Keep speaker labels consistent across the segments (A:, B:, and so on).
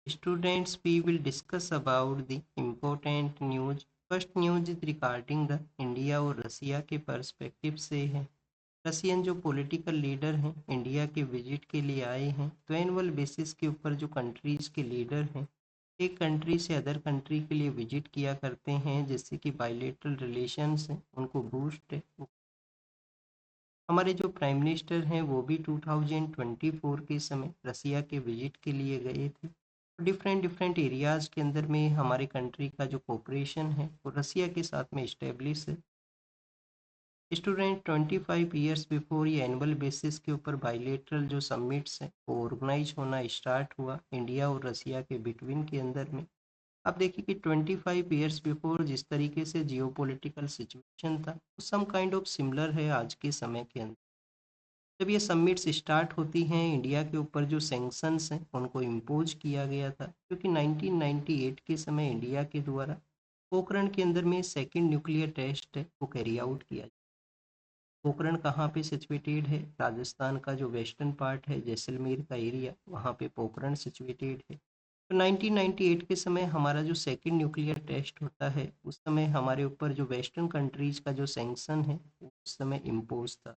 A: Students, we will discuss about the important news. First news is regarding the India और रसिया के perspective से है। Russian जो political leader हैं इंडिया के विजिट के लिए आए हैं, तो एनुअल बेसिस के ऊपर जो कंट्रीज के लीडर हैं एक कंट्री से अदर कंट्री के लिए विजिट किया करते हैं, जिससे कि बायलेटरल रिलेशंस हैं उनको बूस्ट है। हमारे जो प्राइम मिनिस्टर हैं वो भी 2024 के समय रसिया के विजिट के लिए गए थे। डिफरेंट डिफरेंट एरियाज़ के अंदर में हमारे कंट्री का जो कोऑपरेशन है वो रसिया के साथ में इस्टेब्लिश है। स्टूडेंट 25 ईयर्स बिफोर ये एनुअल बेसिस के ऊपर बायलेटरल जो समिट्स हैं वो ऑर्गेनाइज होना स्टार्ट हुआ इंडिया और रसिया के बिटवीन के अंदर में। आप देखिए कि 25 ईयर्स बिफोर जिस तरीके से जियोपॉलिटिकल सिचुएशन था वो सम काइंड ऑफ सिमिलर है आज के समय के अंदर। जब ये समिट्स स्टार्ट होती हैं इंडिया के ऊपर जो सैंक्शंस हैं उनको इम्पोज किया गया था, क्योंकि 1998 के समय इंडिया के द्वारा पोखरण के अंदर में सेकंड न्यूक्लियर टेस्ट है वो कैरी आउट किया। पोखरण कहाँ पे सिचुएटेड है? राजस्थान का जो वेस्टर्न पार्ट है जैसलमेर का एरिया, वहाँ पे पोखरण सिचुएटेड है। तो 1998 के समय हमारा जो सेकंड न्यूक्लियर टेस्ट होता है उस समय हमारे ऊपर जो वेस्टर्न कंट्रीज का जो सैंक्शन है वो उस समय इम्पोज था।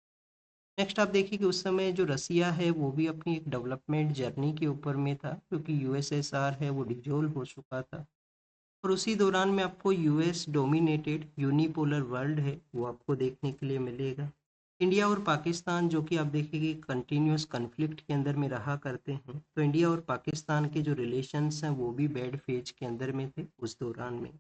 A: नेक्स्ट आप देखिए कि उस समय जो रसिया है वो भी अपनी एक डेवलपमेंट जर्नी के ऊपर में था, क्योंकि यूएसएसआर है वो डिजोल्व हो चुका था। और उसी दौरान में आपको यूएस डोमिनेटेड यूनिपोलर वर्ल्ड है वो आपको देखने के लिए मिलेगा। इंडिया और पाकिस्तान जो कि आप देखेंगे कंटिन्यूस कन्फ्लिक्ट के अंदर में रहा करते हैं, तो इंडिया और पाकिस्तान के जो रिलेशंस हैं वो भी बैड फेज के अंदर में थे उस दौरान में,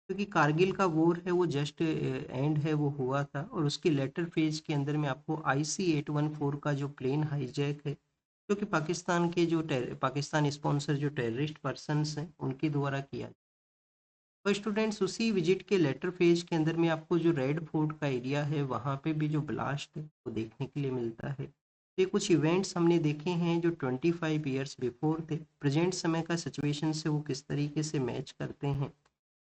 A: क्योंकि कारगिल का वॉर है वो जस्ट एंड है वो हुआ था, और उसके लेटर फेज के अंदर में आपको IC-814 का जो प्लेन हाईजैक है जो कि पाकिस्तान के जो पाकिस्तान स्पॉन्सर जो टेररिस्ट पर्सनस हैं उनके द्वारा किया। तो स्टूडेंट्स उसी विजिट के लेटर फेज के अंदर में आपको जो रेड फोर्ट का एरिया है वहाँ पे भी जो ब्लास्ट है वो देखने के लिए मिलता है। तो ये कुछ इवेंट्स हमने देखे हैं जो 25 ईयर्स बिफोर थे, प्रेजेंट समय का सिचुएशन से वो किस तरीके से मैच करते हैं।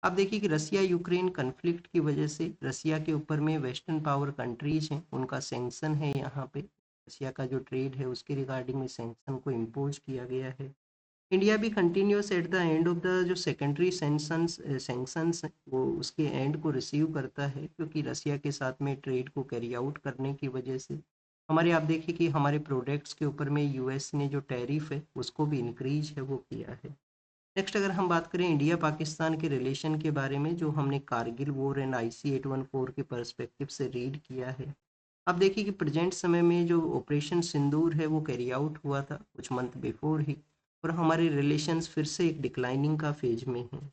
A: आप देखिए कि रसिया यूक्रेन कन्फ्लिक्ट की वजह से रसिया के ऊपर में वेस्टर्न पावर कंट्रीज हैं उनका सैंक्शन है, यहाँ पे रसिया का जो ट्रेड है उसके रिगार्डिंग में सैंक्शन को इम्पोज किया गया है। इंडिया भी continuous at the end of the जो सेकेंडरी सैंक्शंस वो उसके एंड को रिसीव करता है, क्योंकि रसिया के साथ में ट्रेड को कैरी आउट करने की वजह से हमारे आप देखिए कि हमारे प्रोडक्ट्स के ऊपर में यूएस ने जो टैरिफ है उसको भी इंक्रीज है वो किया है। नेक्स्ट अगर हम बात करें इंडिया पाकिस्तान के रिलेशन के बारे में, जो हमने कारगिल वॉर एंड IC-814 के पर्सपेक्टिव से रीड किया है, आप देखिए कि प्रेजेंट समय में जो ऑपरेशन सिंदूर है वो कैरी आउट हुआ था कुछ मंथ बिफोर ही, और हमारे रिलेशंस फिर से एक डिक्लाइनिंग का फेज में हैं।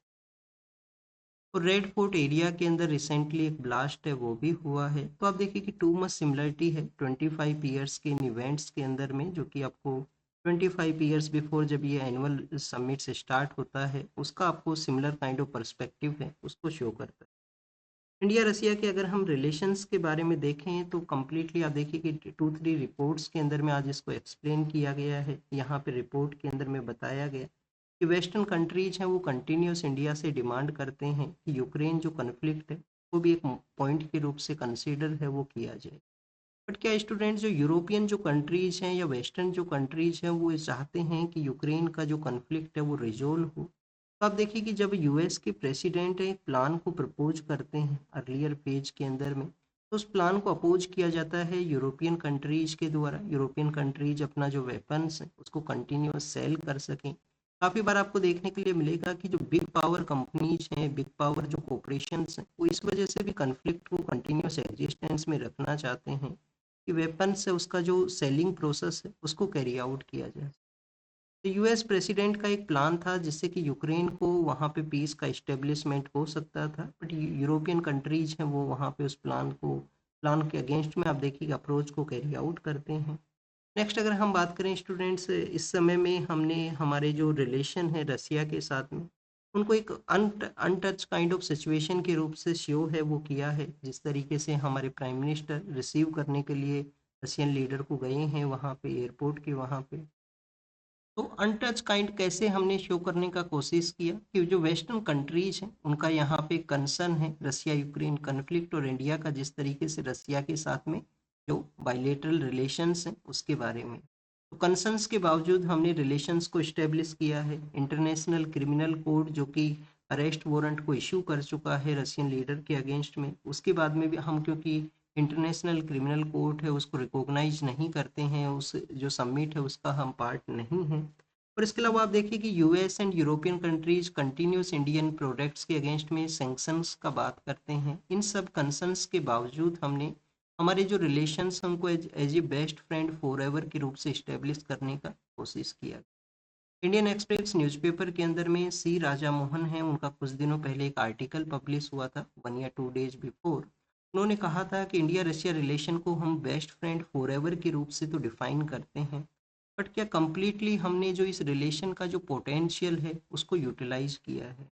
A: और रेड फोर्ट एरिया के अंदर रिसेंटली एक ब्लास्ट है वो भी हुआ है, तो आप देखिए कि टू मच सिमिलरिटी है 25 ईयर्स के इन इवेंट्स के अंदर में, जो कि आपको 25 ईयर्स बिफोर जब ये एनुअल समिट से स्टार्ट होता है उसका आपको सिमिलर काइंड ऑफ पर्सपेक्टिव है उसको शो करता है। इंडिया रसिया के अगर हम रिलेशंस के बारे में देखें तो कम्प्लीटली आप देखिए कि 2-3 रिपोर्ट्स के अंदर में आज इसको एक्सप्लेन किया गया है। यहाँ पे रिपोर्ट के अंदर में बताया गया कि वेस्टर्न कंट्रीज हैं वो कंटिन्यूस इंडिया से डिमांड करते हैं कि यूक्रेन जो कन्फ्लिक्ट है वो भी एक पॉइंट के रूप से कंसिडर है वो किया जाए। बट क्या स्टूडेंट्स जो यूरोपियन जो कंट्रीज हैं या वेस्टर्न जो कंट्रीज हैं वो ये चाहते हैं कि यूक्रेन का जो कन्फ्लिक्ट है वो रिजोल्व हो? तो आप देखिए कि जब यूएस के प्रेसिडेंट एक प्लान को प्रपोज करते हैं अर्लियर फेज के अंदर में, तो उस प्लान को अपोज किया जाता है यूरोपियन कंट्रीज के द्वारा। यूरोपियन कंट्रीज अपना जो वेपन्स है उसको कंटिन्यूस सेल कर सकें। काफ़ी बार आपको देखने के लिए मिलेगा कि जो बिग पावर कंपनीज हैं, बिग पावर जो कॉरपोरेशंस हैं, वो इस वजह से भी कन्फ्लिक्ट को कंटिन्यूस एग्जिस्टेंस में रखना चाहते हैं कि वेपन से उसका जो सेलिंग प्रोसेस है उसको कैरी आउट किया जाए। तो यूएस प्रेसिडेंट का एक प्लान था जिससे कि यूक्रेन को वहाँ पे पीस का इस्टेब्लिशमेंट हो सकता था, बट यूरोपियन कंट्रीज हैं वो वहाँ पे उस प्लान के अगेंस्ट में आप देखिए अप्रोच को कैरी आउट करते हैं। नेक्स्ट अगर हम बात करें स्टूडेंट्स, इस समय में हमने हमारे जो रिलेशन है रसिया के साथ में उनको एक अनटच काइंड ऑफ सिचुएशन के रूप से शो है वो किया है। जिस तरीके से हमारे प्राइम मिनिस्टर रिसीव करने के लिए रशियन लीडर को गए हैं वहाँ पे एयरपोर्ट के वहाँ पे, तो अनटच काइंड कैसे हमने शो करने का कोशिश किया कि जो वेस्टर्न कंट्रीज हैं उनका यहाँ पे कंसर्न है रसिया यूक्रेन कन्फ्लिक्ट, और इंडिया का जिस तरीके से रसिया के साथ में जो बायलेटरल रिलेशंस हैं उसके बारे में। तो तो कंसर्न्स के बावजूद हमने रिलेशंस को इस्टेब्लिश किया है। इंटरनेशनल क्रिमिनल कोर्ट जो कि अरेस्ट वारंट को इशू कर चुका है रशियन लीडर के अगेंस्ट में, उसके बाद में भी हम, क्योंकि इंटरनेशनल क्रिमिनल कोर्ट है उसको रिकॉग्नाइज नहीं करते हैं, उस जो सबमिट है उसका हम पार्ट नहीं हैं। और इसके अलावा आप देखिए कि US and European countries continuous Indian products के अगेंस्ट में सैंक्शंस का बात करते हैं। इन सब कंसर्न्स के बावजूद हमने हमारे जो रिलेशंस हमको as a best friend forever के रूप से इस्टेब्लिश करने का कोशिश किया। इंडियन एक्सप्रेस न्यूज़पेपर के अंदर में सी राजा मोहन है, उनका कुछ दिनों पहले एक आर्टिकल पब्लिश हुआ था 1 या 2 डेज बिफोर। उन्होंने कहा था कि इंडिया रशिया रिलेशन को हम बेस्ट फ्रेंड फॉर एवर के रूप से तो डिफाइन करते हैं, बट क्या कम्प्लीटली हमने जो इस रिलेशन का जो पोटेंशियल है उसको यूटिलाइज किया है।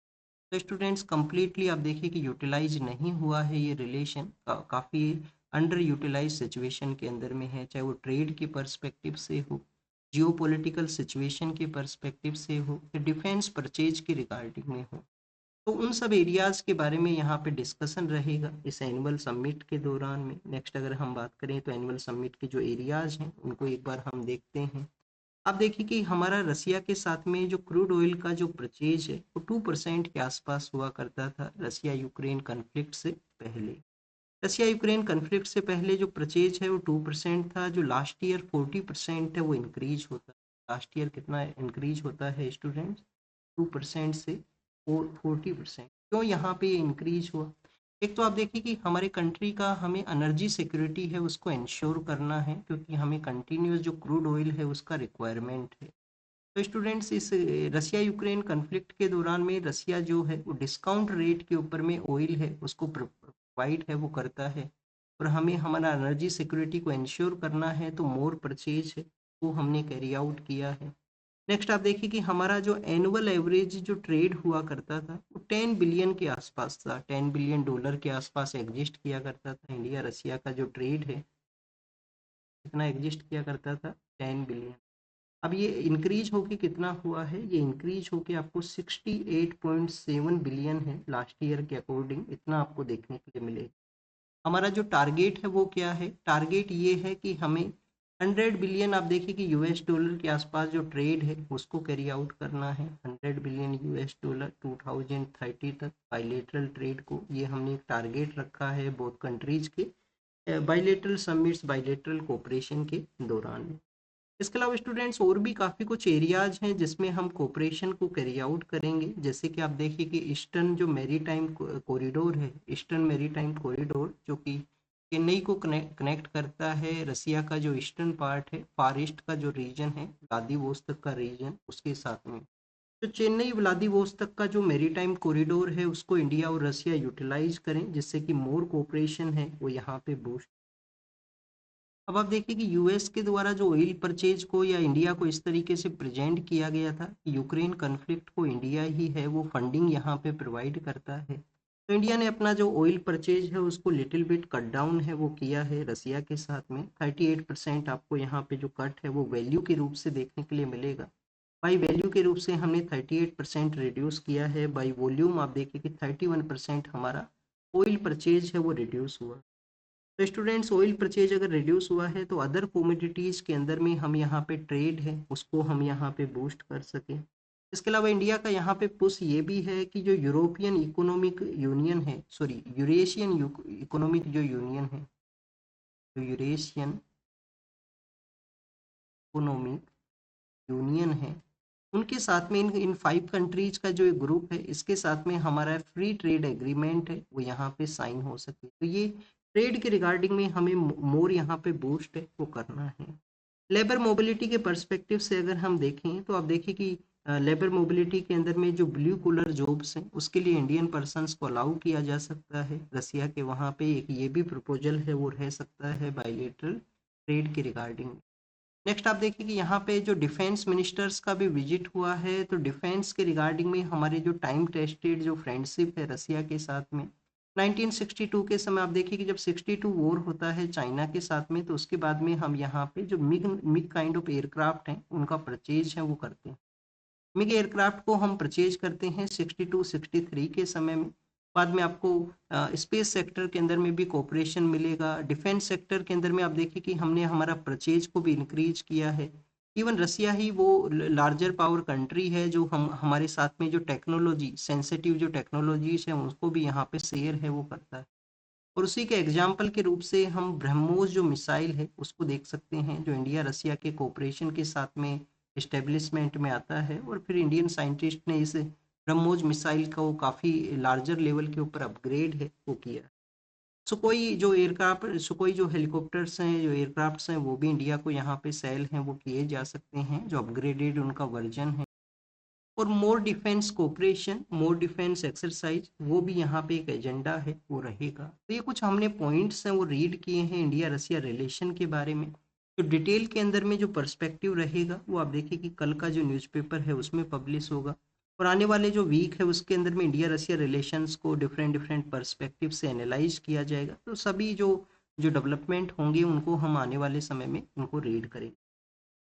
A: तो स्टूडेंट्स कम्प्लीटली आप देखिए कि यूटिलाइज नहीं हुआ है ये रिलेशन, काफ़ी अंडर यूटिलाइज सिचुएशन के अंदर में है, चाहे वो ट्रेड के पर्सपेक्टिव से हो, जियोपॉलिटिकल सिचुएशन के पर्सपेक्टिव से हो, या डिफेंस परचेज के रिगार्डिंग में हो। तो उन सब एरियाज के बारे में यहाँ पे डिस्कशन रहेगा इस एनुअल समिट के दौरान में। नेक्स्ट अगर हम बात करें तो एनुअल समिट के जो एरियाज हैं उनको एक बार हम देखते हैं। आप देखिए कि हमारा रसिया के साथ में जो क्रूड ऑयल का जो परचेज है वो 2% के आसपास हुआ करता था रसिया यूक्रेन कन्फ्लिक्ट से पहले। रसिया यूक्रेन कन्फ्लिक्ट से पहले जो परचेज है वो 2% था, जो लास्ट ईयर 40% है वो इंक्रीज होता है। लास्ट ईयर कितना इंक्रीज होता है स्टूडेंट्स? 2% से 40%। क्यों यहाँ पे इंक्रीज हुआ? एक तो आप देखिए कि हमारे कंट्री का हमें एनर्जी सिक्योरिटी है उसको इंश्योर करना है, क्योंकि हमें कंटिन्यूस जो क्रूड ऑयल है उसका रिक्वायरमेंट है। तो स्टूडेंट्स इस रसिया यूक्रेन कन्फ्लिक्ट के दौरान में रसिया जो है वो डिस्काउंट रेट के ऊपर में ऑयल है उसको प्रोवाइड है वो करता है, और हमें हमारा एनर्जी सिक्योरिटी को इंश्योर करना है तो मोर परचेज है वो हमने कैरी आउट किया है। नेक्स्ट आप देखिए कि हमारा जो एनुअल एवरेज जो ट्रेड हुआ करता था वो 10 बिलियन के आसपास था, 10 बिलियन डॉलर के आसपास एग्जिस्ट किया करता था। इंडिया रसिया का जो ट्रेड है कितना एग्जिस्ट किया करता था? 10 बिलियन। अब ये इंक्रीज होके कितना हुआ है? ये इंक्रीज होके आपको 68.7 बिलियन है लास्ट ईयर के अकॉर्डिंग, इतना आपको देखने के लिए मिलेगा। हमारा जो टारगेट है वो क्या है? टारगेट ये है कि हमें 100 बिलियन, आप देखिए कि यूएस डॉलर के आसपास जो ट्रेड है उसको कैरी आउट करना है। 100 बिलियन यूएस डॉलर 2030 तक बाइलेटरल ट्रेड को, ये हमने एक टारगेट रखा है बोथ कंट्रीज के बाइलेटरल समिट्स, बाइलेटरल कोऑपरेशन के दौरान। इसके अलावा स्टूडेंट्स और भी काफ़ी कुछ एरियाज हैं जिसमें हम कोऑपरेशन को कैरी आउट करेंगे, जैसे कि आप देखिए कि ईस्टर्न जो मैरीटाइम कॉरिडोर है, ईस्टर्न मैरीटाइम कॉरिडोर जो कि चेन्नई को कनेक्ट करता है, रसिया का जो ईस्टर्न पार्ट है, फार ईस्ट का जो रीजन है, व्लादिवोस्तोक का रीजन, उसके साथ में तो चेन्नई व्लादिवोस्तोक का जो मैरीटाइम कॉरिडोर है उसको इंडिया और रसिया यूटिलाइज करें, जिससे कि मोर कोऑपरेशन है वो यहाँ पे बूस्ट। अब आप देखिए कि यूएस के द्वारा जो ऑयल परचेज को या इंडिया को इस तरीके से प्रेजेंट किया गया था कि यूक्रेन कन्फ्लिक्ट को इंडिया ही है वो फंडिंग यहाँ पे प्रोवाइड करता है। तो इंडिया ने अपना जो ऑयल परचेज है उसको लिटिल बिट कट डाउन है वो किया है रसिया के साथ में। 38% आपको यहाँ पे जो कट है वो वैल्यू के रूप से देखने के लिए मिलेगा। बाई वैल्यू के रूप से हमने 38% रिड्यूस किया है। बाई वॉल्यूम आप देखिए कि 31% हमारा ऑयल परचेज है वो रिड्यूस हुआ। तो स्टूडेंट्स ऑयल परचेज अगर रिड्यूस हुआ है तो अदर कमोडिटीज़ के अंदर में हम यहाँ पे ट्रेड है उसको हम यहाँ पे बूस्ट कर सकें। इसके अलावा इंडिया का यहाँ पे पुश ये भी है कि जो यूरोपियन इकोनॉमिक यूनियन है, सॉरी यूरेशियन इकोनॉमिक जो यूनियन है, जो यूरेशियन इकोनॉमिक यूनियन है, उनके साथ में इन 5 कंट्रीज का जो एक ग्रुप है इसके साथ में हमारा फ्री ट्रेड एग्रीमेंट है वो यहाँ पे साइन हो सके। तो ये ट्रेड के रिगार्डिंग में हमें मोर यहाँ पे बूस्ट है वो करना है। लेबर मोबिलिटी के पर्सपेक्टिव से अगर हम देखें तो आप देखिए कि लेबर मोबिलिटी के अंदर में जो ब्लू कॉलर जॉब्स हैं उसके लिए इंडियन पर्सनस को अलाउ किया जा सकता है रसिया के वहाँ पे, एक ये भी प्रपोजल है वो रह सकता है बायलेटरल ट्रेड के रिगार्डिंग। नेक्स्ट आप देखिए कि यहाँ पे जो डिफेंस मिनिस्टर्स का भी विजिट हुआ है, तो डिफेंस के रिगार्डिंग में हमारे जो टाइम टेस्टेड जो फ्रेंडशिप है रसिया के साथ में, 1962 के समय आप देखिए कि जब 62 वॉर होता है चाइना के साथ में, तो उसके बाद में हम यहाँ पे जो MiG MiG kind of aircraft हैं उनका परचेज है वो करते हैं। मिग एयरक्राफ्ट को हम परचेज करते हैं 62-63 के समय में। बाद में आपको स्पेस सेक्टर के अंदर में भी कोऑपरेशन मिलेगा। डिफेंस सेक्टर के अंदर में आप देखिए कि हमने हमारा परचेज को भी इंक्रीज किया है। इवन रसिया ही वो लार्जर पावर कंट्री है जो हम हमारे साथ में जो टेक्नोलॉजी सेंसिटिव जो टेक्नोलॉजीज है उसको भी यहाँ पे शेयर है वो करता है। और उसी के एग्जाम्पल के रूप से हम ब्रह्मोस जो मिसाइल है उसको देख सकते हैं, जो इंडिया रसिया के कोऑपरेशन के साथ में इस्टेब्लिशमेंट में आता है। और फिर इंडियन साइंटिस्ट ने इस ब्रह्मोस मिसाइल का वो काफ़ी लार्जर लेवल के ऊपर अपग्रेड है वो किया। सुकोई जो एयरक्राफ्ट सुकोई जो हेलीकॉप्टर्स हैं जो एयरक्राफ्ट्स हैं वो भी इंडिया को यहाँ पे सेल हैं वो किए जा सकते हैं, जो अपग्रेडेड उनका वर्जन है। और मोर डिफेंस कोऑपरेशन मोर डिफेंस एक्सरसाइज वो भी यहाँ पे एक एजेंडा है वो रहेगा। तो ये कुछ हमने पॉइंट्स हैं वो रीड किए हैं इंडिया रसिया रिलेशन के बारे में। तो डिटेल के अंदर में जो पर्सपेक्टिव रहेगा वो आप देखिए कि कल का जो न्यूज़पेपर है उसमें पब्लिश होगा। और आने वाले जो वीक है उसके अंदर में इंडिया रसिया रिलेशंस को डिफरेंट डिफरेंट पर्सपेक्टिव से एनालाइज किया जाएगा। तो सभी जो जो डेवलपमेंट होंगे उनको हम आने वाले समय में उनको रीड करेंगे।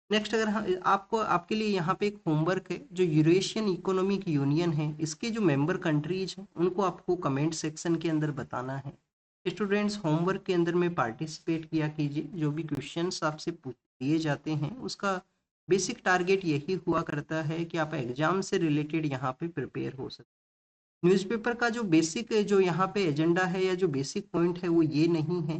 A: नेक्स्ट अगर आपको आपके लिए यहाँ पे एक होमवर्क है, जो यूरेशियन इकोनॉमिक यूनियन है इसके जो मेंबर कंट्रीज हैं उनको आपको कमेंट सेक्शन के अंदर बताना है। स्टूडेंट्स होमवर्क के अंदर में पार्टिसिपेट किया कीजिए, जो भी क्वेश्चंस आपसे पूछ दिए जाते हैं उसका बेसिक टारगेट यही हुआ करता है कि आप एग्जाम से रिलेटेड यहाँ पे प्रिपेयर हो सके। न्यूज़पेपर का जो बेसिक जो यहाँ पे एजेंडा है या जो बेसिक पॉइंट है वो ये नहीं है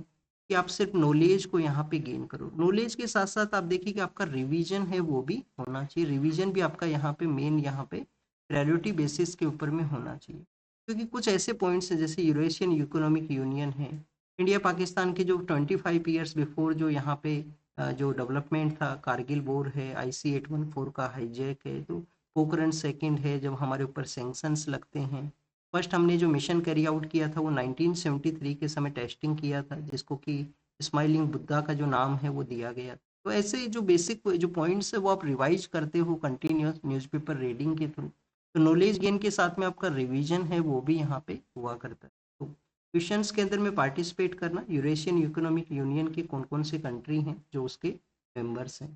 A: कि आप सिर्फ नॉलेज को यहाँ पे गेन करो। नॉलेज के साथ साथ आप देखिए कि आपका रिवीजन है वो भी होना चाहिए। रिवीजन भी आपका यहाँ पे मेन यहाँ पे प्रायोरिटी बेसिस के ऊपर में होना चाहिए, क्योंकि कुछ ऐसे पॉइंट्स हैं जैसे यूरेशियन इकोनॉमिक यूनियन है। इंडिया पाकिस्तान के जो 25 ईयर्स बिफोर जो यहाँ पे जो डेवलपमेंट था, कारगिल वॉर है, IC-814 का हाईजैक है, तो पोखरण सेकंड है जब हमारे ऊपर सैंक्शंस लगते हैं। फर्स्ट हमने जो मिशन कैरी आउट किया था वो 1973 के समय टेस्टिंग किया था, जिसको कि स्माइलिंग बुद्धा का जो नाम है वो दिया गया। तो ऐसे जो बेसिक जो पॉइंट्स है वो आप रिवाइज करते हो कंटिन्यूस न्यूज़पेपर रीडिंग के थ्रू। तो नॉलेज गेन के साथ में आपका रिवीजन है वो भी यहाँ पे हुआ करता है। तो क्वेश्चंस के अंदर में पार्टिसिपेट करना, यूरेशियन इकोनॉमिक यूनियन के कौन कौन से कंट्री हैं जो उसके मेंबर्स हैं।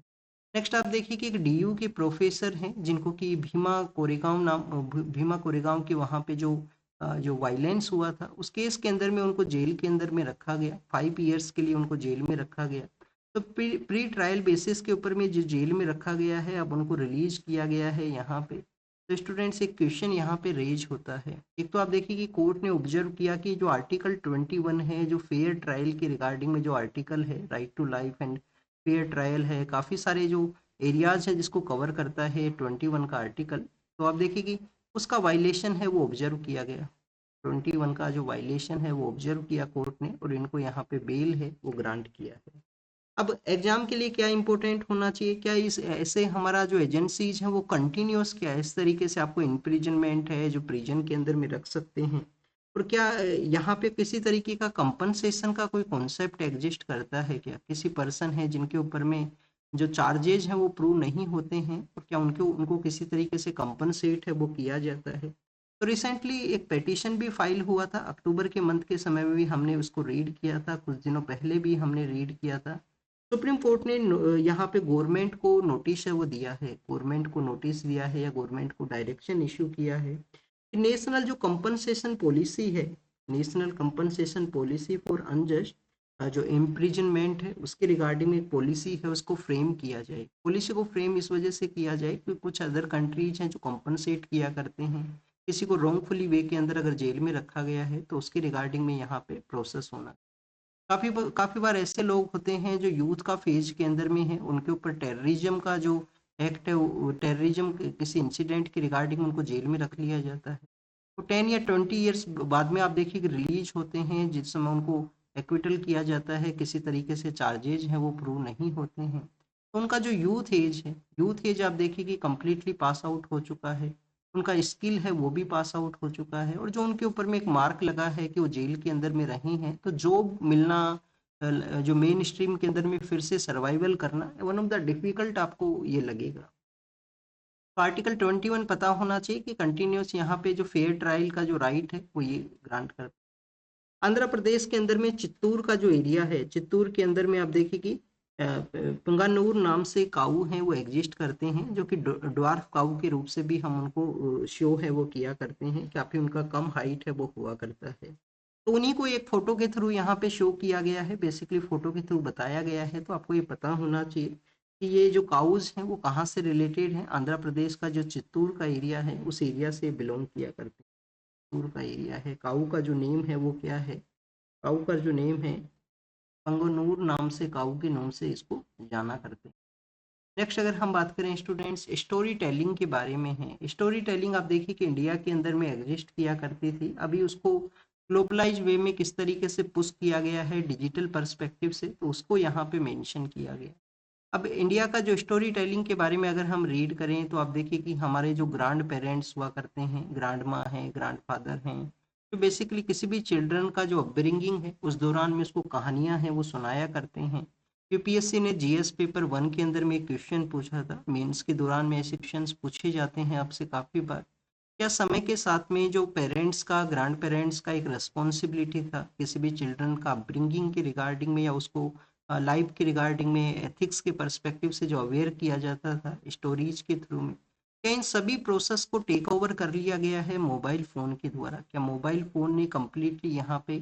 A: नेक्स्ट आप देखिए कि एक DU के प्रोफेसर हैं जिनको कि भीमा कोरेगांव के वहाँ पे जो वायलेंस हुआ था उस केस के अंदर में उनको जेल के अंदर में रखा गया, 5 ईयर्स के लिए उनको जेल में रखा गया। तो प्री ट्रायल बेसिस के ऊपर में जो जेल में रखा गया है अब उनको रिलीज किया गया है यहाँ पे। तो स्टूडेंट्स एक क्वेश्चन यहाँ पे रेज होता है। एक तो आप देखिए कि कोर्ट ने ऑब्जर्व किया कि जो आर्टिकल 21 है जो फेयर ट्रायल के रिगार्डिंग में जो आर्टिकल है, right to life and fair trial है, काफ़ी सारे जो एरियाज है जिसको कवर करता है 21 का आर्टिकल। तो आप देखिए कि उसका वायलेशन है वो ऑब्जर्व किया गया। 21 का जो वायलेशन है वो ऑब्जर्व किया कोर्ट ने और इनको यहाँ पे बेल है वो ग्रांट किया है। अब एग्जाम के लिए क्या इंपॉर्टेंट होना चाहिए, क्या इस ऐसे हमारा जो एजेंसीज है वो कंटिन्यूस क्या है, इस तरीके से आपको इम्प्रिजनमेंट है जो प्रिजन के अंदर में रख सकते हैं। और क्या यहाँ पे किसी तरीके का कंपनसेशन का कोई कॉन्सेप्ट एग्जिस्ट करता है, क्या किसी पर्सन है जिनके ऊपर में जो चार्जेज हैं वो प्रूव नहीं होते हैं और क्या उनको उनको किसी तरीके से कंपनसेट है वो किया जाता है। तो रिसेंटली एक पेटिशन भी फाइल हुआ था, अक्टूबर के मंथ के समय में भी हमने उसको रीड किया था, कुछ दिनों पहले भी हमने रीड किया था। सुप्रीम कोर्ट ने यहाँ पे गवर्नमेंट को नोटिस है वो दिया है, गवर्नमेंट को नोटिस दिया है या गवर्नमेंट को डायरेक्शन इशू किया है कि नेशनल जो कंपनसेशन पॉलिसी है, national compensation policy for unjust जो इम्प्रिजनमेंट है उसके रिगार्डिंग एक पॉलिसी है उसको फ्रेम किया जाए। पॉलिसी को फ्रेम इस वजह से किया जाए क्योंकि कुछ अदर कंट्रीज हैं जो कंपनसेट किया करते हैं, किसी को रॉन्गफुली वे के अंदर अगर जेल में रखा गया है तो उसके रिगार्डिंग में यहाँ पे प्रोसेस होना। काफ़ी बार ऐसे लोग होते हैं जो यूथ का फेज के अंदर में है, उनके ऊपर टेररिज्म का जो एक्ट है टेररिज्म किसी इंसिडेंट के रिगार्डिंग उनको जेल में रख लिया जाता है। तो 10 या 20 ईयर्स बाद में आप देखिए कि रिलीज होते हैं, जिस समय उनको एक्विटल किया जाता है, किसी तरीके से चार्जेज हैं वो प्रूव नहीं होते हैं। तो उनका जो यूथ एज है, यूथ एज आप देखिए कि कम्प्लीटली पास आउट हो चुका है, उनका स्किल है वो भी पास आउट हो चुका है और जो उनके ऊपर में एक मार्क लगा है कि वो जेल के अंदर में रहे हैं, तो जॉब मिलना जो मेन स्ट्रीम के अंदर में फिर से सर्वाइवल करना वन ऑफ द डिफिकल्ट आपको ये लगेगा। तो आर्टिकल 21 पता होना चाहिए कि कंटिन्यूस यहाँ पे जो फेयर ट्रायल का जो राइट है वो ये ग्रांट करता है। आंध्र प्रदेश के अंदर में चित्तूर का जो एरिया है, चित्तूर के अंदर में आप देखिए कि पुंगानूर नाम से काऊ हैं वो एग्जिस्ट करते हैं, जो कि ड्वार्फ काऊ के रूप से भी हम उनको शो है वो किया करते हैं, काफ़ी उनका कम हाइट है वो हुआ करता है। तो उन्हीं को एक फोटो के थ्रू यहाँ पे शो किया गया है, बेसिकली फोटो के थ्रू बताया गया है। तो आपको ये पता होना चाहिए कि ये जो काउज हैं वो कहाँ से रिलेटेड हैं। आंध्र प्रदेश का जो चित्तूर का एरिया है उस एरिया से बिलोंग किया करते हैं। चित्तूर का एरिया है। काऊ का जो नेम है वो क्या है? काऊ का जो नेम है, पंगनूर नाम से, काऊ के नाम से इसको जाना करते हैं। नेक्स्ट अगर हम बात करें स्टूडेंट्स, स्टोरी टेलिंग के बारे में है। स्टोरी टेलिंग आप देखिए कि इंडिया के अंदर में एग्जिस्ट किया करती थी, अभी उसको ग्लोबलाइज वे में किस तरीके से पुश किया गया है डिजिटल पर्सपेक्टिव से, तो उसको यहाँ पे मेंशन किया गया। अब इंडिया का जो स्टोरी टेलिंग के बारे में अगर हम रीड करें तो आप देखिए कि हमारे जो ग्रांड पेरेंट्स हुआ करते हैं, ग्रांड माँ हैं, ग्रांड फादर हैं, तो बेसिकली किसी भी चिल्ड्रन का जो अपब्रिंगिंग है उस दौरान में उसको कहानियां हैं वो सुनाया करते हैं। यूपीएससी ने जीएस पेपर 1 के अंदर में एक क्वेश्चन पूछा था, मेंस के दौरान में ऐसे क्वेश्चंस पूछे जाते हैं आपसे काफ़ी बार। क्या समय के साथ में जो पेरेंट्स का, ग्रैंड पेरेंट्स का एक रिस्पॉन्सिबिलिटी था किसी भी चिल्ड्रन का अपब्रिंगिंग के रिगार्डिंग में, या उसको लाइफ के रिगार्डिंग में एथिक्स के पर्सपेक्टिव से जो अवेयर किया जाता था स्टोरीज के थ्रू में, क्या इन सभी प्रोसेस को टेक ओवर कर लिया गया है मोबाइल फ़ोन के द्वारा? क्या मोबाइल फ़ोन ने कम्प्लीटली यहाँ पे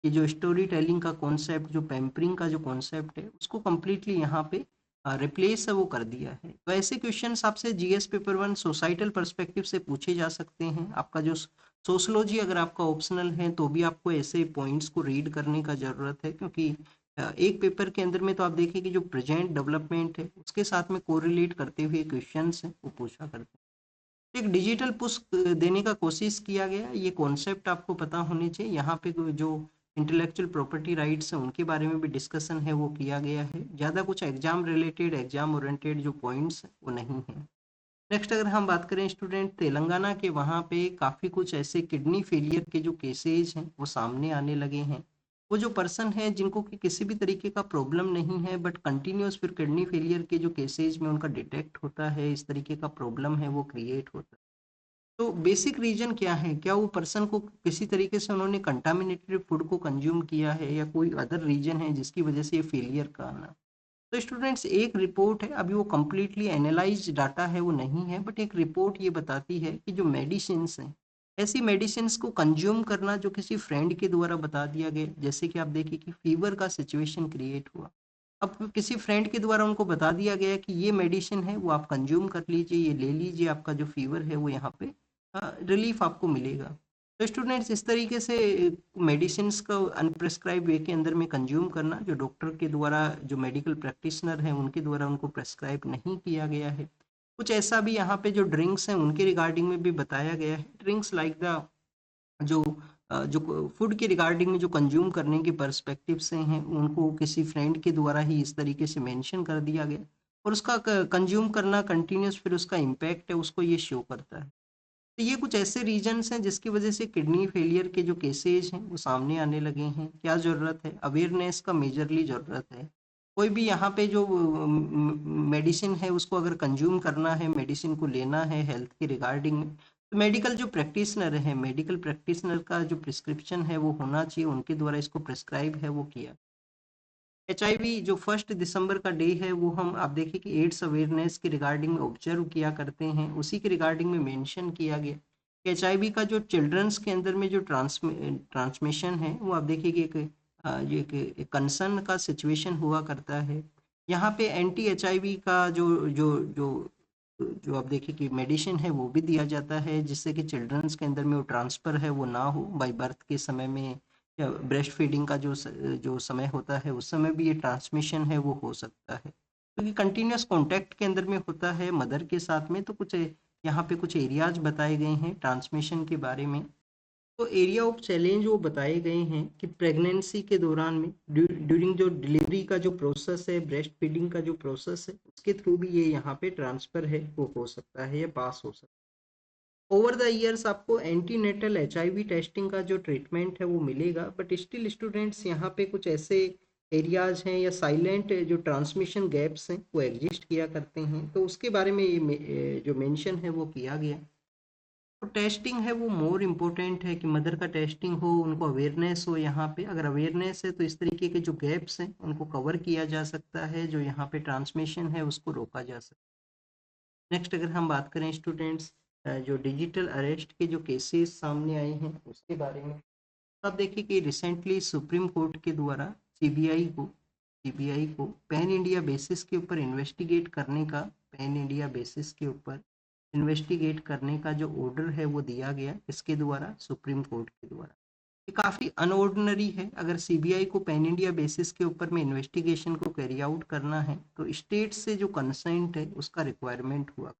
A: ये जो स्टोरी टेलिंग का कॉन्सेप्ट, जो पैम्परिंग का जो कॉन्सेप्ट है, उसको कम्प्लीटली यहाँ पे रिप्लेस है वो कर दिया है? तो ऐसे क्वेश्चंस आपसे जीएस पेपर 1 सोसाइटल पर्सपेक्टिव से पूछे जा सकते हैं। आपका जो सोशोलॉजी अगर आपका ऑप्शनल है तो भी आपको ऐसे पॉइंट्स को रीड करने का ज़रूरत है, क्योंकि एक पेपर के अंदर में तो आप देखिए कि जो प्रेजेंट डेवलपमेंट है उसके साथ में कोरिलेट करते हुए क्वेश्चंस हैं वो पूछा करते हैं। तो एक डिजिटल पुश देने का कोशिश किया गया, ये कॉन्सेप्ट आपको पता होने चाहिए। यहाँ पे जो इंटेलेक्चुअल प्रॉपर्टी राइट्स हैं उनके बारे में भी डिस्कशन है वो किया गया है। ज़्यादा कुछ एग्जाम रिलेटेड, एग्जाम ओरिएंटेड जो पॉइंट्स हैं वो नहीं है। नेक्स्ट अगर हम बात करें स्टूडेंट तेलंगाना के, वहाँ पे काफ़ी कुछ ऐसे किडनी फेलियर के जो केसेज हैं वो सामने आने लगे हैं। वो जो पर्सन है जिनको कि किसी भी तरीके का प्रॉब्लम नहीं है, बट कंटिन्यूस फिर किडनी फेलियर के जो केसेज में उनका डिटेक्ट होता है, इस तरीके का प्रॉब्लम है वो क्रिएट होता है। तो बेसिक रीजन क्या है? क्या वो पर्सन को किसी तरीके से उन्होंने कंटामिनेटेड फूड को कंज्यूम किया है, या कोई अदर रीजन है जिसकी वजह से ये फेलियर का आना? तो स्टूडेंट्स एक रिपोर्ट है, अभी वो कम्प्लीटली एनालाइज डाटा है वो नहीं है, बट एक रिपोर्ट ये बताती है कि जो मेडिसिन्स हैं, ऐसी मेडिसिन्स को कंज्यूम करना जो किसी फ्रेंड के द्वारा बता दिया गया, जैसे कि आप देखिए कि फीवर का सिचुएशन क्रिएट हुआ, अब किसी फ्रेंड के द्वारा उनको बता दिया गया कि ये मेडिसिन है वो आप कंज्यूम कर लीजिए, ये ले लीजिए, आपका जो फीवर है वो यहाँ पे रिलीफ आपको मिलेगा। तो स्टूडेंट्स इस तरीके से मेडिसिन्स का अनप्रेस्क्राइब वे के अंदर में कंज्यूम करना, जो डॉक्टर के द्वारा, जो मेडिकल प्रैक्टिशनर हैं उनके द्वारा उनको प्रेस्क्राइब नहीं किया गया है। कुछ ऐसा भी यहाँ पे जो ड्रिंक्स हैं उनके रिगार्डिंग में भी बताया गया है। ड्रिंक्स लाइक द जो जो फूड के रिगार्डिंग में जो कंज्यूम करने के पर्सपेक्टिव से हैं उनको किसी फ्रेंड के द्वारा ही इस तरीके से मेंशन कर दिया गया, और उसका कंज्यूम करना कंटिन्यूस फिर उसका इम्पैक्ट है उसको ये शो करता है। तो ये कुछ ऐसे रीजन्स हैं जिसकी वजह से किडनी फेलियर के जो केसेज हैं वो सामने आने लगे हैं। क्या ज़रूरत है? अवेयरनेस का मेजरली ज़रूरत है। कोई भी यहाँ पे जो मेडिसिन है उसको अगर कंज्यूम करना है, मेडिसिन को लेना है हेल्थ के रिगार्डिंग में, तो मेडिकल जो प्रैक्टिशनर है, मेडिकल प्रैक्टिशनर का जो प्रिस्क्रिप्शन है वो होना चाहिए, उनके द्वारा इसको प्रिस्क्राइब है वो किया। एचआईवी जो 1 दिसंबर का डे है वो हम आप देखिए कि एड्स अवेयरनेस के रिगार्डिंग में ऑब्जर्व किया करते हैं, उसी के रिगार्डिंग में मेंशन किया गया कि एचआईवी का जो चिल्ड्रंस के अंदर में जो ट्रांसमिशन है वो आप देखिए कि ये एक कंसर्न का सिचुएशन हुआ करता है। यहाँ पे एंटी एचआईवी का जो जो जो जो आप देखिए कि मेडिसिन है वो भी दिया जाता है, जिससे कि चिल्ड्रंस के अंदर में वो ट्रांसफ़र है वो ना हो बाय बर्थ के समय में, या ब्रेस्ट फीडिंग का जो समय होता है उस समय भी ये ट्रांसमिशन है वो हो सकता है, क्योंकि कंटिन्यूस कांटेक्ट के अंदर में होता है मदर के साथ में। तो कुछ यहाँ पे कुछ एरियाज बताए गए हैं ट्रांसमिशन के बारे में। तो एरिया ऑफ चैलेंज वो बताए गए हैं कि प्रेगनेंसी के दौरान में, ड्यूरिंग जो डिलीवरी का जो प्रोसेस है, ब्रेस्ट फीडिंग का जो प्रोसेस है, उसके थ्रू भी ये यहाँ पे ट्रांसफ़र है वो हो सकता है या पास हो सकता है। ओवर द ईयर्स आपको एंटीनेटल एचआईवी टेस्टिंग का जो ट्रीटमेंट है वो मिलेगा, बट स्टिल स्टूडेंट्स यहाँ पे कुछ ऐसे एरियाज हैं या साइलेंट जो ट्रांसमिशन गैप्स हैं वो एग्जिस्ट किया करते हैं, तो उसके बारे में जो मेंशन है वो किया गया। तो टेस्टिंग है वो मोर इम्पोर्टेंट है कि मदर का टेस्टिंग हो, उनको अवेयरनेस हो। यहाँ पे अगर अवेयरनेस है तो इस तरीके के जो गैप्स हैं उनको कवर किया जा सकता है, जो यहाँ पे ट्रांसमिशन है उसको रोका जा सकता है। नेक्स्ट अगर हम बात करें स्टूडेंट्स, जो डिजिटल अरेस्ट के जो केसेस सामने आए हैं उसके बारे में, तो आप देखिए कि रिसेंटली सुप्रीम कोर्ट के द्वारा सीबीआई को सीबीआई को पैन इंडिया बेसिस के ऊपर इन्वेस्टिगेट करने का, पैन इंडिया बेसिस के ऊपर इन्वेस्टिगेट करने का जो ऑर्डर है वो दिया गया, इसके द्वारा, सुप्रीम कोर्ट के द्वारा। ये काफ़ी अनऑर्डिनरी है। अगर सीबीआई को पैन इंडिया बेसिस के ऊपर में इन्वेस्टिगेशन को कैरी आउट करना है तो स्टेट से जो कंसेंट है उसका रिक्वायरमेंट हुआ।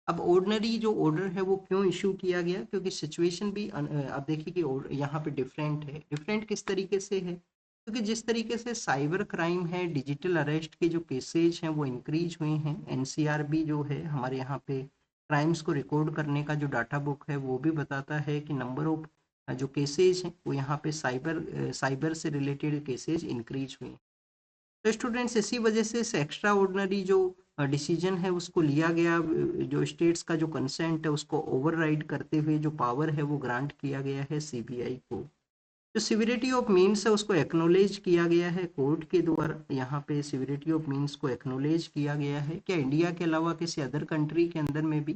A: अब ऑर्डिनरी जो ऑर्डर है वो क्यों इशू किया गया, क्योंकि सिचुएशन भी आप देखिए कि यहाँ पे डिफरेंट है। डिफरेंट किस तरीके से है, क्योंकि जिस तरीके से साइबर क्राइम है, डिजिटल अरेस्ट के जो केसेज हैं वो इंक्रीज हुए हैं। एनसीआरबी जो है हमारे यहाँ पे क्राइम्स को रिकॉर्ड करने का जो डाटा बुक है वो भी बताता है कि नंबर ऑफ जो केसेज हैं वो यहाँ पे साइबर से रिलेटेड केसेज इंक्रीज हुए हैं। तो स्टूडेंट्स इसी वजह से इस एक्स्ट्रा ऑर्डिनरी जो डिसीजन है उसको लिया गया, जो स्टेट्स का जो कंसेंट है उसको ओवरराइड करते हुए जो पावर है वो ग्रांट किया गया है सीबीआई को। जो सिविरिटी ऑफ मीन्स है उसको एक्नोलेज किया गया है कोर्ट के द्वारा। यहाँ पे सिविरिटी ऑफ मीन्स को एक्नोलेज किया गया है। क्या इंडिया के अलावा किसी अदर कंट्री के अंदर में भी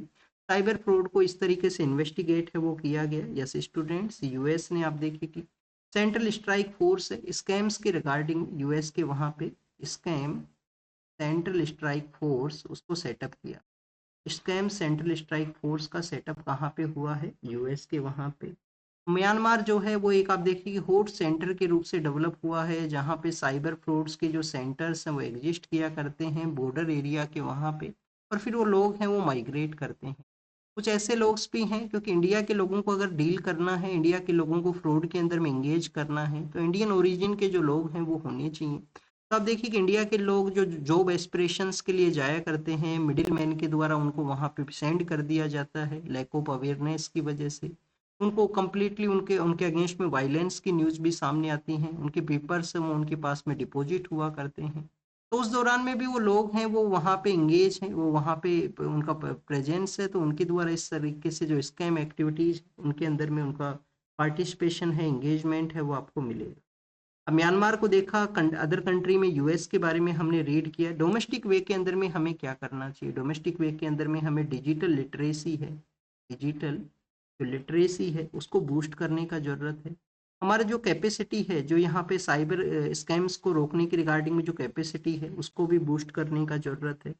A: साइबर फ्रॉड को इस तरीके से इन्वेस्टिगेट है वो किया गया? यस स्टूडेंट्स, यूएस ने, आप देखिए कि सेंट्रल स्ट्राइक फोर्स है स्कैम्स के रिगार्डिंग, यूएस के वहाँ पे स्कैम सेंट्रल स्ट्राइक फोर्स उसको सेटअप किया। स्कैम सेंट्रल स्ट्राइक फोर्स का सेटअप कहाँ पे हुआ है? यूएस के वहाँ पे। म्यांमार जो है वो एक, आप देखिए कि हॉट सेंटर के रूप से डेवलप हुआ है, जहाँ पे साइबर फ्रॉड्स के जो सेंटर्स हैं वो एग्जिस्ट किया करते हैं बॉर्डर एरिया के वहाँ पे, और फिर वो लोग हैं वो माइग्रेट करते हैं। कुछ ऐसे लोग भी हैं, क्योंकि इंडिया के लोगों को अगर डील करना है, इंडिया के लोगों को फ्रॉड के अंदर में एंगेज करना है, तो इंडियन ओरिजिन के जो लोग हैं वो होने चाहिए। तो आप देखिए कि इंडिया के लोग जो जॉब एस्पिरेशंस के लिए जाया करते हैं, मिडिल मैन के द्वारा उनको वहाँ पे सेंड कर दिया जाता है, लैक ऑफ अवेयरनेस की वजह से उनको कम्प्लीटली उनके उनके अगेंस्ट में वायलेंस की न्यूज़ भी सामने आती हैं, उनके पेपर्स वो उनके पास में डिपॉजिट हुआ करते हैं। तो उस दौरान में भी वो लोग हैं वो वहाँ पे इंगेज हैं, वो वहाँ पे उनका प्रेजेंस है, तो उनके द्वारा इस तरीके से जो स्कैम एक्टिविटीज उनके अंदर में उनका पार्टिसिपेशन है, इंगेजमेंट है, वो आपको मिलेगा। अब म्यांमार को देखा, अदर कंट्री में यूएस के बारे में हमने रीड किया। डोमेस्टिक वे के अंदर में हमें क्या करना चाहिए? डोमेस्टिक वे के अंदर में हमें डिजिटल लिटरेसी है, डिजिटल जो लिटरेसी है उसको बूस्ट करने का ज़रूरत है। हमारा जो कैपेसिटी है, जो यहाँ पे साइबर स्कैम्स को रोकने की रिगार्डिंग में जो कैपेसिटी है उसको भी बूस्ट करने का ज़रूरत है।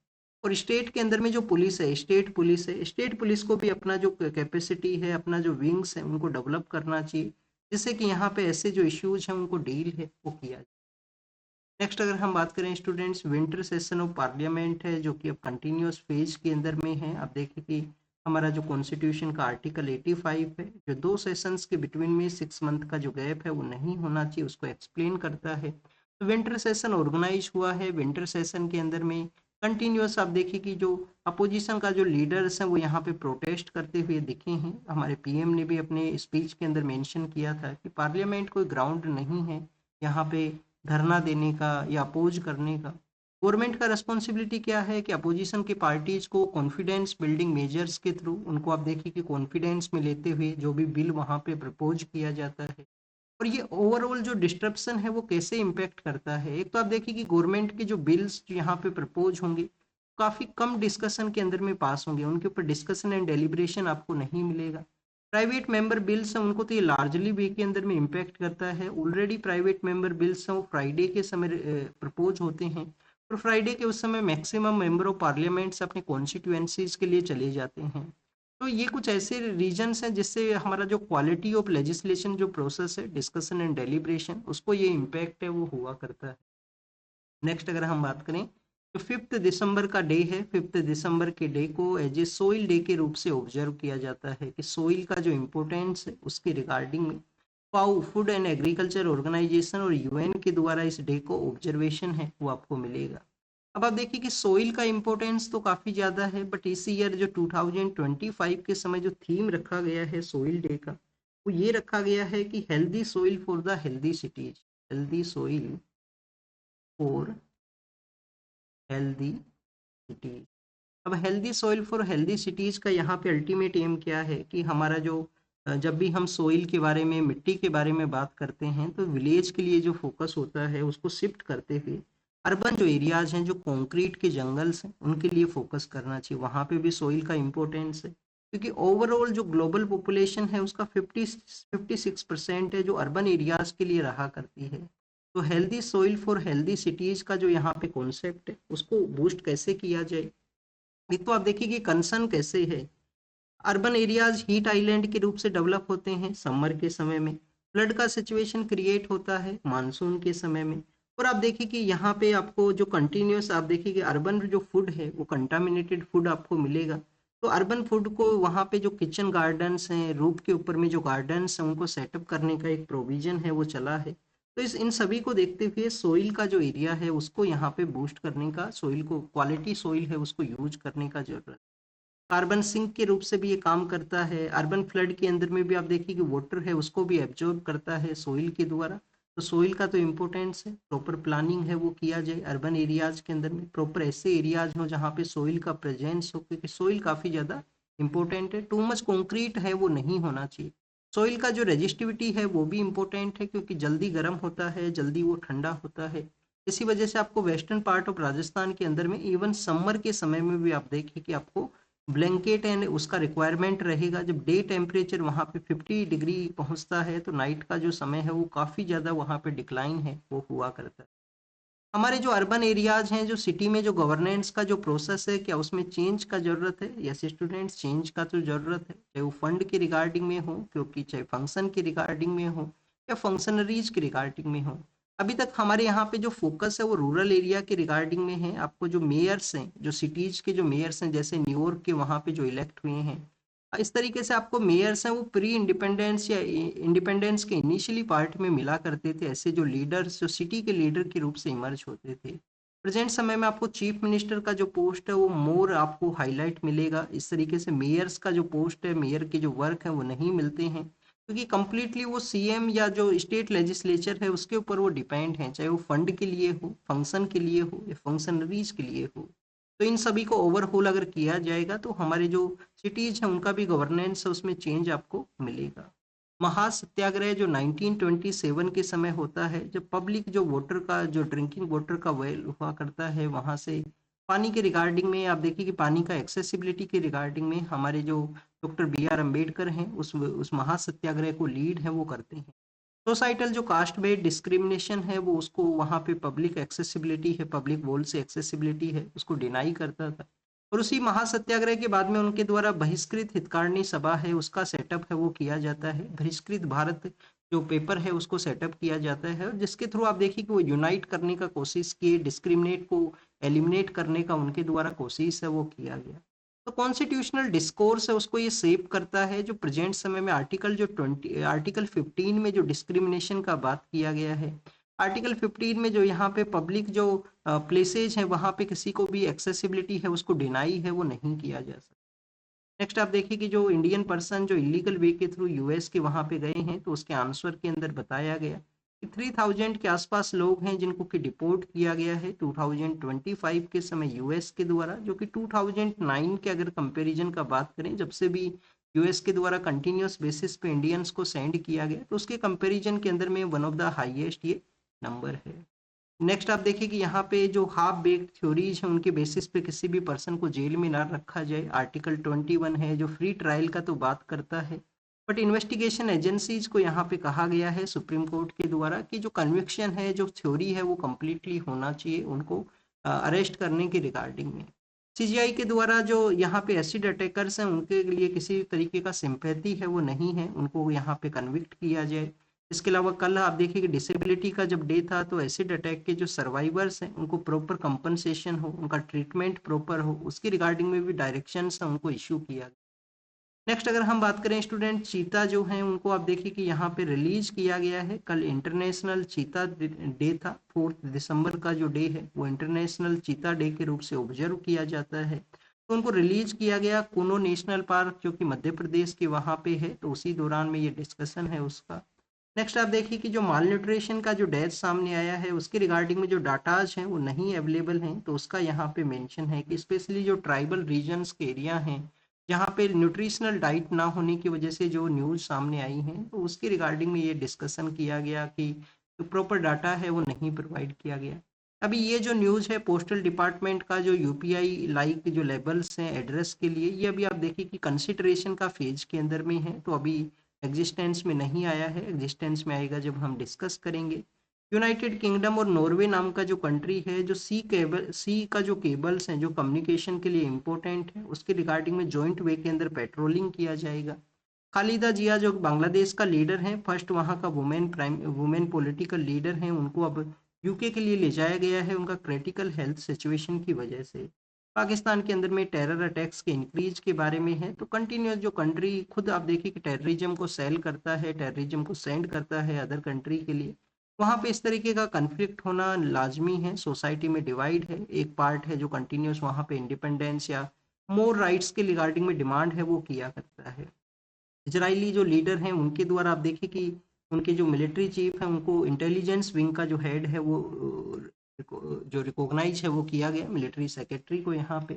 A: और स्टेट के अंदर में जो पुलिस है, स्टेट पुलिस को भी अपना जो कैपेसिटी है, अपना जो विंग्स है उनको डेवलप करना चाहिए, जिससे कि यहाँ पे ऐसे जो इश्यूज हैं उनको डील है वो किया जाए। नेक्स्ट अगर हम बात करें students, winter session of parliament है जो कि अब कंटिन्यूस फेज के अंदर में है। अब देखिए कि हमारा जो कॉन्स्टिट्यूशन का आर्टिकल 85 है, जो 2 सेशंस के बिटवीन में 6 मंथ का जो गैप है वो नहीं होना चाहिए, उसको एक्सप्लेन करता है। तो विंटर सेशन ऑर्गेनाइज हुआ है। विंटर सेशन के अंदर में कंटिन्यूस आप देखिए कि जो अपोजिशन का जो लीडर्स हैं वो यहाँ पे प्रोटेस्ट करते हुए दिखे हैं। हमारे पीएम ने भी अपने स्पीच के अंदर मेंशन किया था कि पार्लियामेंट कोई ग्राउंड नहीं है यहाँ पे धरना देने का या अपोज करने का। गवर्नमेंट का रिस्पॉन्सिबिलिटी क्या है कि अपोजिशन की पार्टीज को कॉन्फिडेंस बिल्डिंग मेजर्स के थ्रू उनको, आप देखिए कि कॉन्फिडेंस में लेते हुए जो भी बिल वहाँ पे प्रपोज किया जाता है, और ये ओवरऑल जो डिस्ट्रप्शन है वो कैसे इम्पेक्ट करता है। एक तो आप देखिए कि गवर्नमेंट के जो बिल्स यहाँ पे प्रपोज होंगे काफ़ी कम डिस्कशन के अंदर में पास होंगे, उनके ऊपर डिस्कशन एंड डेलिब्रेशन आपको नहीं मिलेगा। प्राइवेट मेंबर बिल्स हैं उनको तो ये लार्जली वे के अंदर में इम्पैक्ट करता है। ऑलरेडी प्राइवेट मेंबर बिल्स हैं वो फ्राइडे के समय प्रपोज होते हैं, और फ्राइडे के उस समय मैक्सिमम मेंबर ऑफ पार्लियामेंट्स अपने कॉन्स्टिट्यूएंसीज के लिए चले जाते हैं। तो ये कुछ ऐसे रीजंस हैं जिससे हमारा जो क्वालिटी ऑफ लेजिस्लेशन जो प्रोसेस है, डिस्कशन एंड डेलिब्रेशन, उसको ये इम्पैक्ट है वो हुआ करता है। नेक्स्ट अगर हम बात करें तो 5 दिसंबर का डे है, 5 दिसंबर के डे को एज ए सोइल डे के रूप से ऑब्जर्व किया जाता है कि सोइल का जो इम्पोर्टेंस है उसके रिगार्डिंग में फाओ फूड एंड एग्रीकल्चर ऑर्गेनाइजेशन और यूएन के द्वारा इस डे को ऑब्जर्वेशन है वो आपको मिलेगा। अब आप देखिए कि सोइल का इम्पोर्टेंस तो काफ़ी ज़्यादा है, बट इस ईयर जो 2025 के समय जो थीम रखा गया है सोइल डे का, वो ये रखा गया है कि healthy soil for the healthy cities, healthy soil for healthy cities. अब healthy soil for healthy cities का यहाँ पे अल्टीमेट एम क्या है कि हमारा जो जब भी हम सोइल के बारे में, मिट्टी के बारे में बात करते हैं, तो विलेज के लिए जो फोकस होता है उसको शिफ्ट करते हुए अर्बन जो एरियाज हैं, जो कंक्रीट के जंगल्स हैं, उनके लिए फोकस करना चाहिए। वहाँ पे भी सोइल का इम्पोर्टेंस है, क्योंकि ओवरऑल जो ग्लोबल पॉपुलेशन है उसका 56% है जो अर्बन एरियाज के लिए रहा करती है। तो healthy soil for healthy cities का जो यहाँ पे कॉन्सेप्ट है उसको बूस्ट कैसे किया जाए। एक तो आप देखिए कि कंसर्न कैसे है। अर्बन एरियाज हीट आइलैंड के रूप से डेवलप होते हैं समर के समय में। फ्लड का सिचुएशन क्रिएट होता है मानसून के समय में। और आप देखिए कि यहाँ पे आपको जो कंटिन्यूस आप देखिए कि अर्बन जो फूड है वो कंटामिनेटेड फूड आपको मिलेगा। तो अर्बन फूड को वहाँ पे जो किचन गार्डन्स हैं रूफ के ऊपर में जो गार्डन्स हैं उनको सेटअप करने का एक प्रोविजन है वो चला है। तो इस इन सभी को देखते हुए सोइल का जो एरिया है उसको यहाँ पे बूस्ट करने का, सोइल को क्वालिटी सोइल है उसको यूज करने का जरूरत। कार्बन सिंक के रूप से भी ये काम करता है। अर्बन फ्लड के अंदर में भी आप देखिए कि वाटर है उसको भी एब्जॉर्ब करता है सोइल के द्वारा। तो सोइल का तो इम्पोर्टेंस है, प्रॉपर प्लानिंग है वो किया जाए अर्बन एरियाज के अंदर में, प्रॉपर ऐसे एरियाज हो जहाँ पे सोइल का प्रेजेंस हो, क्योंकि सोइल काफ़ी ज़्यादा इंपॉर्टेंट है। टू मच कंक्रीट है वो नहीं होना चाहिए। सोइल का जो रेजिस्टिविटी है वो भी इम्पोर्टेंट है, क्योंकि जल्दी गर्म होता है जल्दी वो ठंडा होता है। इसी वजह से आपको वेस्टर्न पार्ट ऑफ राजस्थान के अंदर में इवन समर के समय में भी आप देखिए कि आपको ब्लैंकेट एंड उसका रिक्वायरमेंट रहेगा। जब डे टेम्परेचर वहाँ पे 50 डिग्री पहुँचता है तो नाइट का जो समय है वो काफ़ी ज़्यादा वहाँ पे डिक्लाइन है वो हुआ करता है। हमारे जो अर्बन एरियाज हैं, जो सिटी में जो गवर्नेंस का जो प्रोसेस है, क्या उसमें चेंज का ज़रूरत है? यस स्टूडेंट्स, चेंज का तो ज़रूरत है, चाहे वो फंड के रिगार्डिंग में हो, क्योंकि चाहे फंक्शन के रिगार्डिंग में हो या फंक्शनरीज के रिगार्डिंग में हो। अभी तक हमारे यहाँ पे जो फोकस है वो रूरल एरिया के रिगार्डिंग में है। आपको जो मेयर्स हैं, जो सिटीज़ के जो मेयर्स हैं, जैसे न्यूयॉर्क के वहाँ पे जो इलेक्ट हुए हैं, इस तरीके से आपको मेयर्स हैं वो प्री इंडिपेंडेंस या इंडिपेंडेंस के इनिशियली पार्ट में मिला करते थे। ऐसे जो लीडर्स जो सिटी के लीडर के रूप से इमर्ज होते थे। प्रेजेंट समय में आपको चीफ मिनिस्टर का जो पोस्ट है वो मोर आपको हाईलाइट मिलेगा। इस तरीके से मेयर्स का जो पोस्ट है, मेयर के जो वर्क है वो नहीं मिलते हैं, क्योंकि कंप्लीटली वो सीएम या जो स्टेट लेजिस्लेचर है उसके ऊपर वो डिपेंड है, चाहे वो फंड के लिए हो, फंक्शन के लिए हो या फंक्शनरीज के लिए हो। तो इन सभी को ओवरहोल अगर किया जाएगा तो हमारे जो सिटीज हैं उनका भी गवर्नेंस है उसमें चेंज आपको मिलेगा। महासत्याग्रह जो 1927 के समय होता है, जब पब्लिक जो वाटर का जो ड्रिंकिंग वाटर का वेल हुआ करता है, वहाँ से पानी के रिगार्डिंग में आप देखिए कि पानी का एक्सेसिबिलिटी के रिगार्डिंग में हमारे जो डॉक्टर बी आर अम्बेडकर हैं उस महासत्याग्रह को लीड है वो करते हैं। सोसाइटल जो कास्ट बेस्ड डिस्क्रिमिनेशन है वो उसको वहाँ पे पब्लिक एक्सेसिबिलिटी है, पब्लिक वॉल से एक्सेसिबिलिटी है उसको डिनाई करता था। और उसी महासत्याग्रह के बाद में उनके द्वारा बहिष्कृत हितकारिणी सभा है उसका सेटअप है वो किया जाता है। बहिष्कृत भारत जो पेपर है उसको सेटअप किया जाता है, और जिसके थ्रू आप देखिए कि वो यूनाइट करने का कोशिश किए, डिस्क्रिमिनेट को एलिमिनेट करने का उनके द्वारा कोशिश है वो किया गया। तो कॉन्स्टिट्यूशनल डिस्कोर्स है उसको ये सेव करता है। जो प्रेजेंट समय में आर्टिकल 15 में जो डिस्क्रिमिनेशन का बात किया गया है, आर्टिकल 15 में जो यहाँ पे पब्लिक जो प्लेसेज है वहाँ पे किसी को भी एक्सेसिबिलिटी है उसको डिनाई है वो नहीं किया जा सकता। नेक्स्ट आप देखिए कि जो इंडियन पर्सन जो इलीगल वे के थ्रू यूएस के वहाँ पे गए हैं, तो उसके आंसर के अंदर बताया गया कि 3000 के आसपास लोग हैं जिनको कि डिपोर्ट किया गया है 2025 के समय यूएस के द्वारा, जो कि 2009 के अगर कंपैरिजन का बात करें, जब से भी यूएस के द्वारा कंटिन्यूस बेसिस पे इंडियंस को सेंड किया गया, तो उसके कंपैरिजन के अंदर में वन ऑफ द हाईएस्ट ये नंबर है। नेक्स्ट आप देखिए कि यहाँ पे जो हाफ बेक्ड थ्योरीज हैं उनके बेसिस पे किसी भी पर्सन को जेल में ना रखा जाए। आर्टिकल 21 है जो फ्री ट्रायल का तो बात करता है, बट इन्वेस्टिगेशन एजेंसीज को यहाँ पे कहा गया है सुप्रीम कोर्ट के द्वारा कि जो कन्विक्शन है जो थ्योरी है वो कम्प्लीटली होना चाहिए उनको अरेस्ट करने के रिगार्डिंग में। सीजीआई के द्वारा जो यहाँ पे एसिड अटैकर्स हैं उनके लिए किसी तरीके का सिंपैथी है वो नहीं है, उनको यहाँ पे कन्विक्ट किया जाए। इसके अलावा कल आप देखिए कि डिसेबिलिटी का जब डे था, तो एसिड अटैक के जो सर्वाइवर्स हैं उनको प्रॉपर कंपनसेशन हो, उनका ट्रीटमेंट प्रॉपर हो, उसकी रिगार्डिंग में भी डायरेक्शंस हैं उनको इशू किया। नेक्स्ट अगर हम बात करें स्टूडेंट, चीता जो हैं उनको आप देखिए कि यहाँ पे रिलीज किया गया है। कल इंटरनेशनल चीता डे था, 4 दिसंबर का जो डे है वो इंटरनेशनल चीता डे के रूप से ऑब्जर्व किया जाता है। तो उनको रिलीज किया गया कूनो नेशनल पार्क जो कि मध्य प्रदेश के वहाँ पे है, तो उसी दौरान में ये डिस्कशन है उसका। नेक्स्ट आप देखिए कि जो माल न्यूट्रिशन का जो डेथ सामने आया है उसके रिगार्डिंग में जो डाटाज हैं वो नहीं अवेलेबल हैं, तो उसका यहाँ पे मेंशन है कि स्पेशली जो ट्राइबल रीजन्स के एरिया हैं जहाँ पे न्यूट्रिशनल डाइट ना होने की वजह से जो न्यूज़ सामने आई हैं, तो उसके रिगार्डिंग में ये डिस्कशन किया गया कि जो प्रॉपर डाटा है वो नहीं प्रोवाइड किया गया। अभी ये जो न्यूज़ है पोस्टल डिपार्टमेंट का जो यूपीआई लाइक जो लेबल्स हैं एड्रेस के लिए, ये अभी आप देखिए कि कंसिडरेशन का फेज के अंदर में है, तो अभी एग्जिस्टेंस में नहीं आया है, एग्जिस्टेंस में आएगा जब हम डिस्कस करेंगे। यूनाइटेड किंगडम और नॉर्वे नाम का जो कंट्री है, जो सी का जो केबल्स हैं जो कम्युनिकेशन के लिए इम्पोर्टेंट है, उसके रिगार्डिंग में जॉइंट वे के अंदर पेट्रोलिंग किया जाएगा। खालिदा जिया जो बांग्लादेश का लीडर है, फर्स्ट वहाँ का वुमेन पॉलिटिकल लीडर है, उनको अब यूके के लिए ले जाया गया है उनका क्रिटिकल हेल्थ सिचुएशन की वजह से। पाकिस्तान के अंदर में टेरर अटैक्स के इंक्रीज के बारे में है, तो कंटिन्यूस जो कंट्री खुद आप देखिए कि टेररिज्म को सेल करता है, टेररिज्म को सेंड करता है अदर कंट्री के लिए, वहाँ पे इस तरीके का कन्फ्लिक्ट होना लाजमी है। सोसाइटी में डिवाइड है, एक पार्ट है जो कंटिन्यूस वहाँ पे इंडिपेंडेंस या मोर राइट्स के रिगार्डिंग में डिमांड है वो किया करता है। इजरायली जो लीडर हैं उनके द्वारा आप देखिए कि उनके जो मिलिट्री चीफ हैं उनको इंटेलिजेंस विंग का जो हेड है वो जो रिकॉग्नाइज है वो किया गया मिलिट्री सेक्रेटरी को यहाँ पे।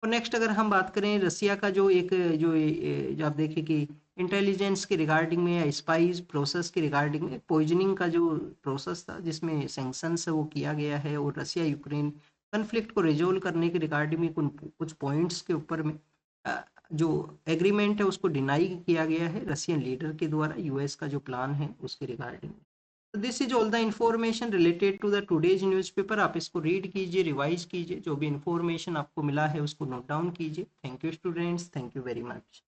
A: और नेक्स्ट अगर हम बात करें रसिया का जो एक जो आप देखिए कि इंटेलिजेंस के रिगार्डिंग में या स्पाइस प्रोसेस के रिगार्डिंग में पॉइजनिंग का जो प्रोसेस था जिसमें सैंक्शंस है वो किया गया है, और रसिया यूक्रेन कन्फ्लिक्ट को रिजोल्व करने के रिगार्डिंग में कुछ पॉइंट्स के ऊपर में अ, जो एग्रीमेंट है उसको डिनाई किया गया है रशियन लीडर के द्वारा, यूएस का जो प्लान है उसके रिगार्डिंग। तो this is all the information related to the today's newspaper. आप इसको रीड कीजिए, रिवाइज कीजिए, जो भी इंफॉर्मेशन आपको मिला है उसको नोट डाउन कीजिए। Thank you students, thank you very much.